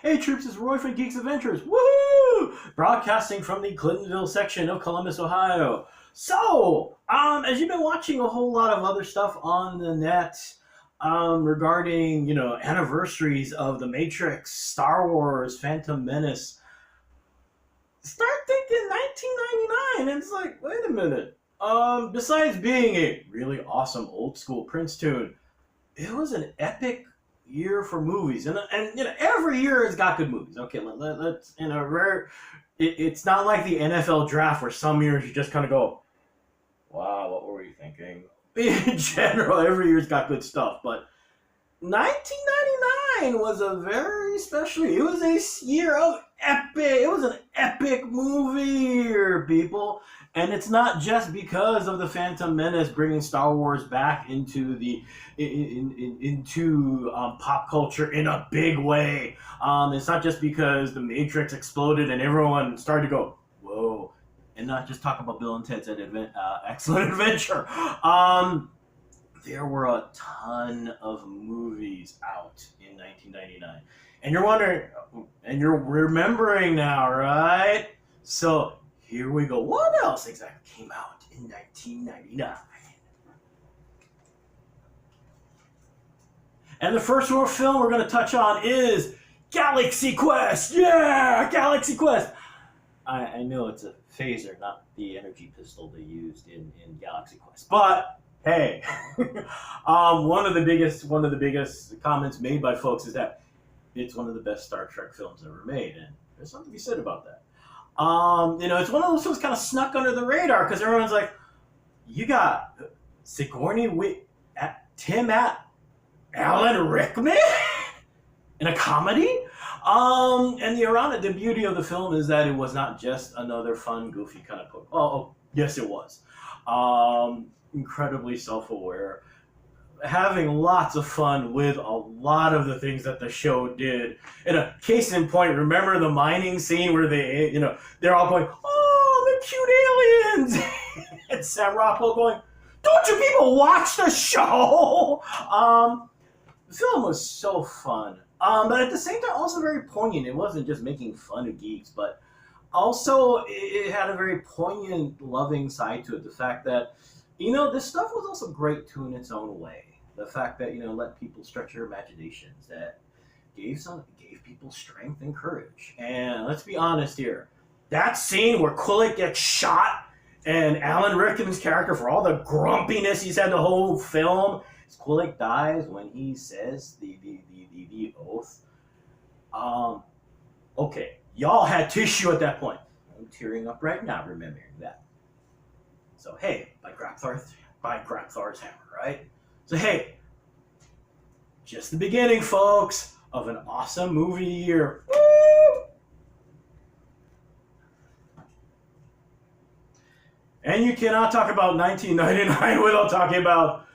Hey troops, it's Roy from Geeks Adventures. Woohoo! Broadcasting from the Clintonville section of Columbus, Ohio. So, as you've been watching a whole lot of other stuff on the net, regarding, anniversaries of The Matrix, Star Wars, Phantom Menace, start thinking 1999, and it's like, wait a minute. Besides being a really awesome old school Prince tune, it was an epic year for movies, and every year has got good movies. Okay, let's it's not like the NFL draft where some years you just kind of go, wow, what were we thinking? In general, every year's got good stuff, but 1999 was a very special year. It was a year of epic. It was an epic movie year, people. And it's not just because of the Phantom Menace bringing Star Wars back into the into pop culture in a big way. It's not just because the Matrix exploded and everyone started to go, whoa, and not just talk about Bill and Ted's Excellent Adventure. There were a ton of movies out in 1999. And you're wondering, and you're remembering now, right? So here we go. What else exactly came out in 1999? And the first film we're going to touch on is Galaxy Quest. Yeah, Galaxy Quest. I know it's a phaser, not the energy pistol they used in Galaxy Quest. But hey, one of the biggest comments made by folks is that it's one of the best Star Trek films ever made, and there's something to be said about that. It's one of those films kind of snuck under the radar because everyone's like, you got Sigourney Tim Alan Rickman in a comedy. And the beauty of the film is that it was not just another fun, goofy kind of poke. Oh, yes, it was. Incredibly self-aware, having lots of fun with a lot of the things that the show did. And a case in point, remember the mining scene where they're all going, oh, they're cute aliens, and Sam Rockwell going, don't you people watch the show? The film was so fun. But at the same time, also very poignant. It wasn't just making fun of geeks, but also it had a very poignant, loving side to it. The fact that, this stuff was also great too in its own way. The fact that, let people stretch their imaginations, that gave people strength and courage. And let's be honest here, that scene where Quillet gets shot and Alan Rickman's character, for all the grumpiness he's had the whole film, Quillet dies when he says the oath. Okay, y'all had tissue at that point. I'm tearing up right now remembering that. So hey, by Grabthar's hammer, right? So hey, just the beginning, folks, of an awesome movie year. Woo! And you cannot talk about 1999 without talking about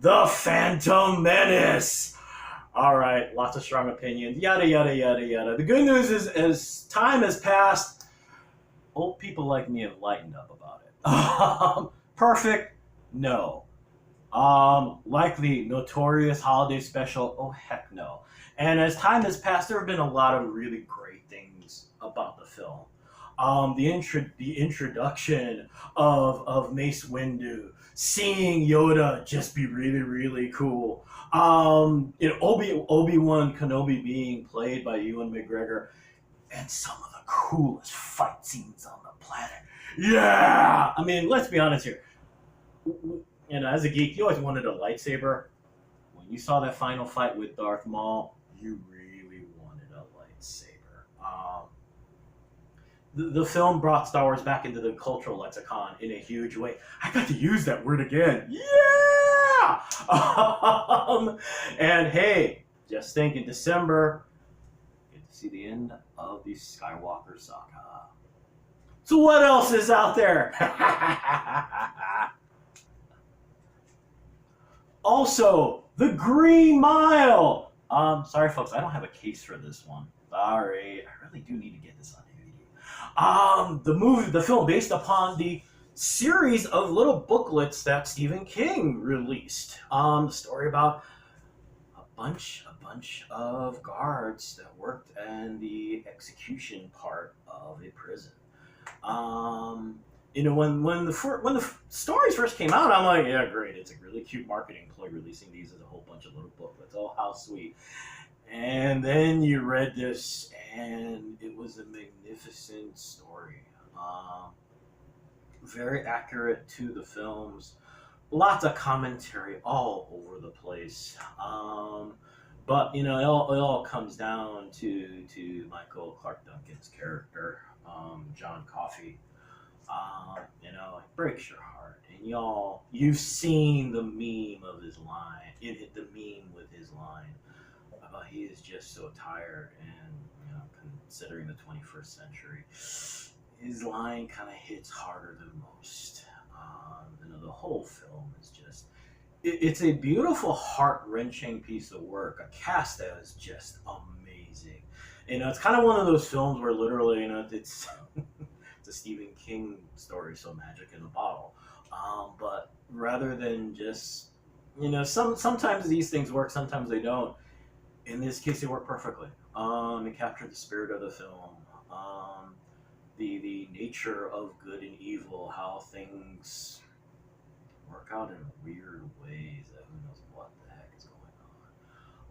The Phantom Menace. All right, lots of strong opinions, yada, yada, yada, yada. The good news is, as time has passed, old people like me have lightened up about it. Perfect? No. Like the notorious holiday special? Oh, heck no. And as time has passed, there have been a lot of really great things about the film. The introduction of Mace Windu, seeing Yoda just be really, really cool. Obi-Wan Kenobi being played by Ewan McGregor, and some of the coolest fight scenes on the planet. Yeah! I mean, let's be honest here. As a geek, you always wanted a lightsaber. When you saw that final fight with Darth Maul, you really wanted a lightsaber. The film brought Star Wars back into the cultural lexicon in a huge way. I got to use that word again. Yeah! And hey, just think, in December, you get to see the end of the Skywalker saga. So what else is out there? Also, The Green Mile. Sorry, folks, I don't have a case for this one. Sorry, I really do need to get this on DVD. The film based upon the series of little booklets that Stephen King released. The story about a bunch of guards that worked in the execution part of a prison. When the stories first came out, I'm like, yeah, great. It's a really cute marketing ploy releasing these as a whole bunch of little booklets. Oh, how sweet. And then you read this, and it was a magnificent story. Very accurate to the films. Lots of commentary all over the place. But it all comes down to Michael Clark Duncan's character, John Coffey. It breaks your heart, and you've seen the meme of his line. It hit the meme with his line. He is just so tired, and considering the 21st century, his line kind of hits harder than most. The whole film is just it's a beautiful, heart-wrenching piece of work. A cast that is just amazing. It's kind of one of those films where literally, it's it's a Stephen King story, so magic in a bottle. But rather than just, sometimes these things work, sometimes they don't. In this case, it worked perfectly. It captured the spirit of the film. The nature of good and evil, how things work out in weird ways that who knows what the heck is going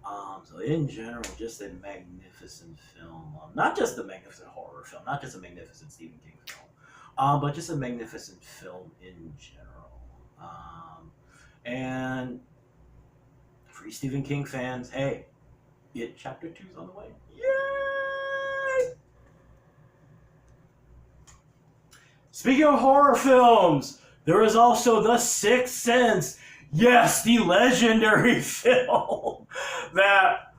on. So in general, just a magnificent film. Not just a magnificent horror film, not just a magnificent Stephen King film, but just a magnificent film in general. And for you Stephen King fans, hey, It Chapter 2's on the way. Yay! Speaking of horror films, there is also The Sixth Sense. Yes, the legendary film that,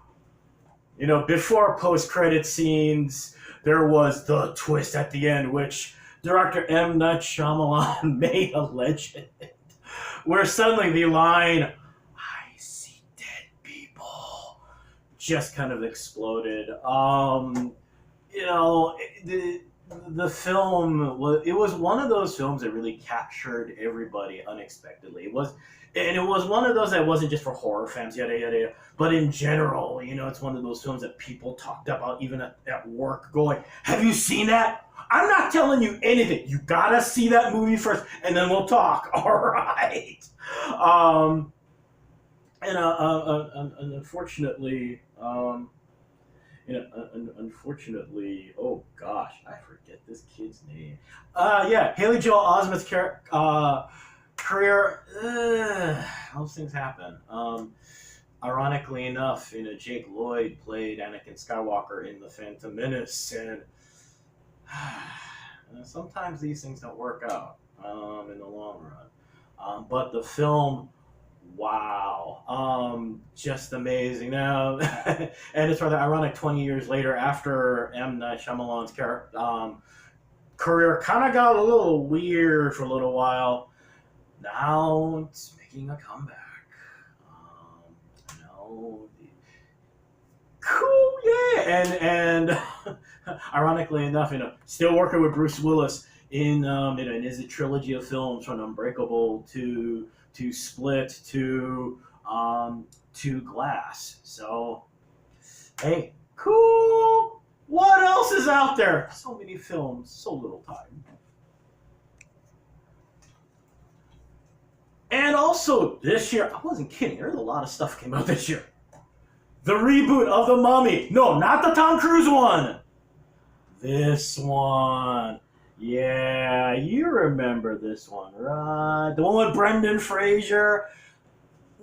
before post-credit scenes, there was the twist at the end, which director M. Night Shyamalan made a legend, where suddenly the line, "I see dead people," just kind of exploded. The film was one of those films that really captured everybody unexpectedly. It was one of those that wasn't just for horror fans, yada yada yada. But in general, it's one of those films that people talked about even at work, going, "Have you seen that? I'm not telling you anything. You gotta see that movie first, and then we'll talk." All right. Unfortunately, unfortunately, oh gosh, I forget this kid's name. Haley Joel Osment's career. Those things happen. Ironically enough, Jake Lloyd played Anakin Skywalker in the Phantom Menace, and sometimes these things don't work out in the long run. But the film, wow, just amazing. Now, and it's rather ironic. 20 years later, after M. Night Shyamalan's career kind of got a little weird for a little while, now it's making a comeback. Cool, yeah, and ironically enough, still working with Bruce Willis in his trilogy of films from Unbreakable to Split to Glass. So, hey, cool. What else is out there? So many films, so little time. And also this year, I wasn't kidding. There's a lot of stuff came out this year. The reboot of The Mummy. No, not the Tom Cruise one. This one. Yeah, you remember this one, right? The one with Brendan Fraser.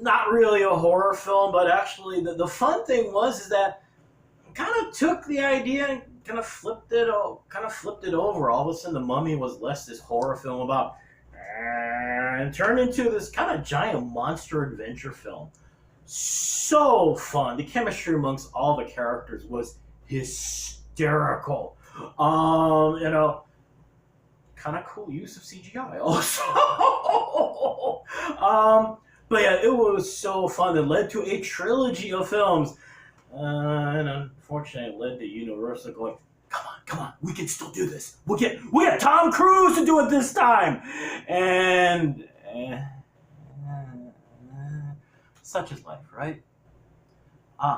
Not really a horror film, but actually the fun thing is that kind of took the idea and kind of flipped it over. All of a sudden, The Mummy was less this horror film about and turned into this kind of giant monster adventure film. So fun. The chemistry amongst all the characters was hysterical. Kind of cool use of CGI also. But yeah, it was so fun. It led to a trilogy of films. And unfortunately, it led to Universal going, come on, we can still do this. We get Tom Cruise to do it this time. And such is life, right?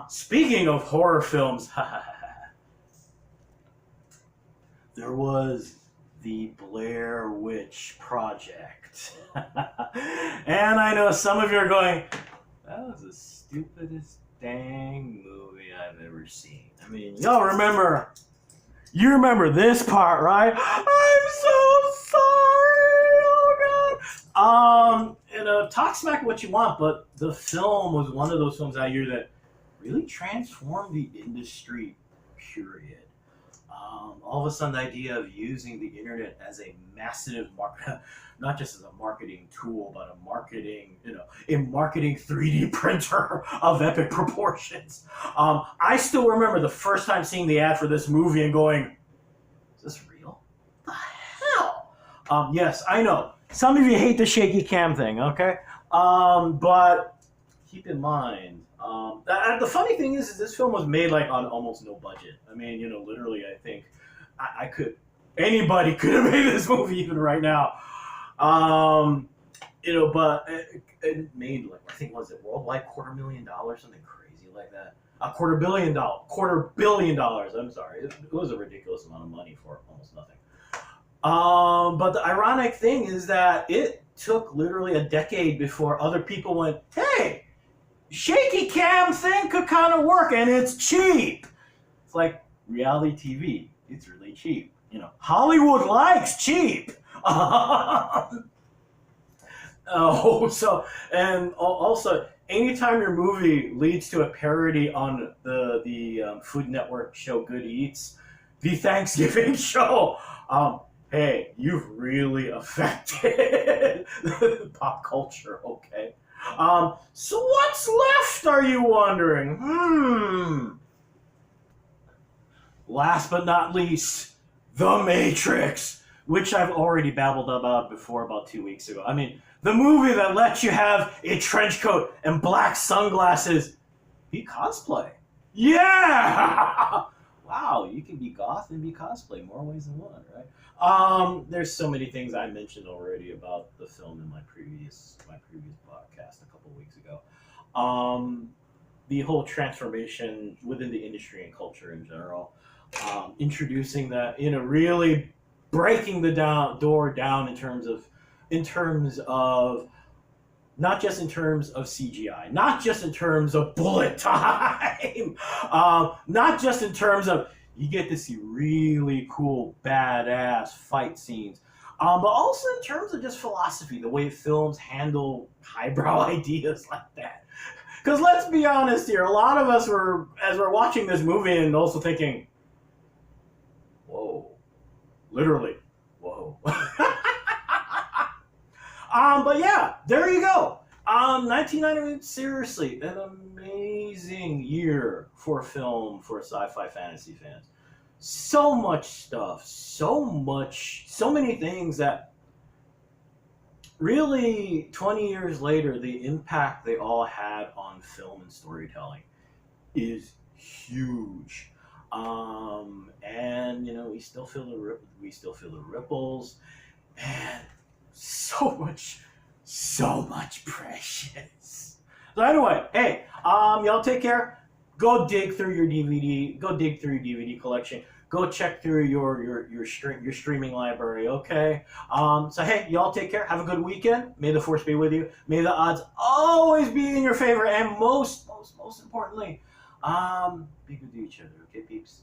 Speaking of horror films, there was the Blair Witch Project. And I know some of you are going, that was the stupidest dang movie I've ever seen. I mean, you remember this part, right? I'm so sorry. Oh God. Talk smack what you want, but the film was one of those films that year that really transformed the industry. Period. All of a sudden, the idea of using the internet as a massive market, not just as a marketing tool, but a marketing 3D printer of epic proportions. I still remember the first time seeing the ad for this movie and going, is this real? What the hell? Yes, I know. Some of you hate the shaky cam thing, okay? But keep in mind, the funny thing is this film was made like on almost no budget. I mean, literally, I think anybody could have made this movie even right now. But it made like, I think, was it worldwide $250,000, something crazy like that. $250 million. I'm sorry, it was a ridiculous amount of money for almost nothing. But the ironic thing is that it took literally a decade before other people went, hey, shaky cam thing could kind of work, and it's cheap. It's like reality TV. It's really cheap. Hollywood likes cheap. Also, anytime your movie leads to a parody on the Food Network show Good Eats, the Thanksgiving show, hey, you've really affected pop culture, okay? So what's left, are you wondering? Last but not least, The Matrix, which I've already babbled about before about 2 weeks ago. I mean, the movie that lets you have a trench coat and black sunglasses be cosplay. Yeah! Wow, you can be goth and be cosplay more ways than one, right? There's so many things I mentioned already about the film in my previous podcast a couple weeks ago. The whole transformation within the industry and culture in general, introducing that, really breaking the door down in terms of not just in terms of CGI, not just in terms of bullet time, not just in terms of you get to see really cool, badass fight scenes, but also in terms of just philosophy, the way films handle highbrow ideas like that. Because let's be honest here, a lot of us as we're watching this movie and also thinking, whoa, literally, whoa. But yeah, there you go. 1998, seriously, an amazing year for film for sci-fi fantasy fans. So much stuff, so many things that really 20 years later, the impact they all had on film and storytelling is huge. And we still feel the ripples, and so much precious. So anyway, hey, y'all take care. Go dig through your DVD collection. Go check through your streaming library, okay? So hey, y'all take care. Have a good weekend. May the force be with you. May the odds always be in your favor, and most importantly, be good to each other, okay, peeps?